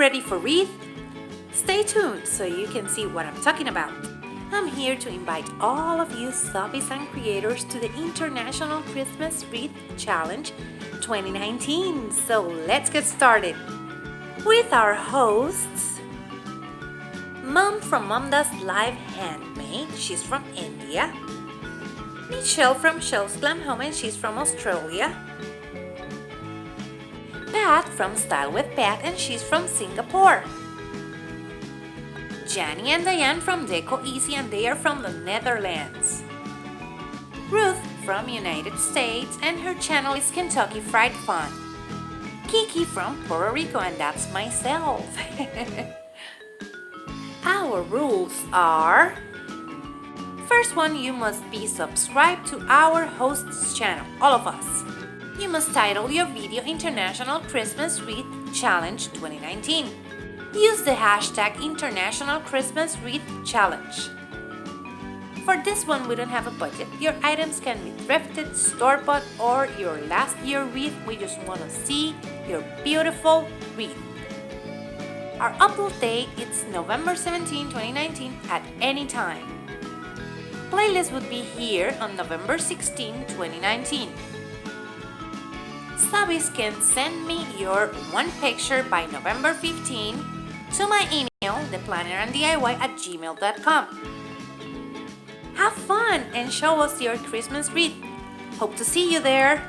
ready for wreath? Stay tuned so you can see what I'm talking about. I'm here to invite all of you subbies and creators to the International Christmas Wreath Challenge 2019. So let's get started with our hosts. Mom from MomDas Life Handmade, she's from India. Chelle from Chelle's Glam Home, and she's from Australia. Pat from Style with Pat, and she's from Singapore. Janny and Dyanne from Deco Easy, and they are from the Netherlands. Ruth from United States, and her channel is Kentucky Frey'd Fun. Kiki from Puerto Rico, and that's myself. Our rules are: first one, you must be subscribed to our host's channel, all of us. You must title your video International Christmas Wreath Challenge 2019. Use the hashtag International Christmas Wreath Challenge. For this one, we don't have a budget. Your items can be thrifted, store-bought, or your last year wreath. We just want to see your beautiful wreath. Our upload date is November 17, 2019 at any time. Playlist would be here on November 16, 2019. Subbies can send me your one picture by November 15 to my email, theplanneranddIY@gmail.com. Have fun and show us your Christmas wreath. Hope to see you there.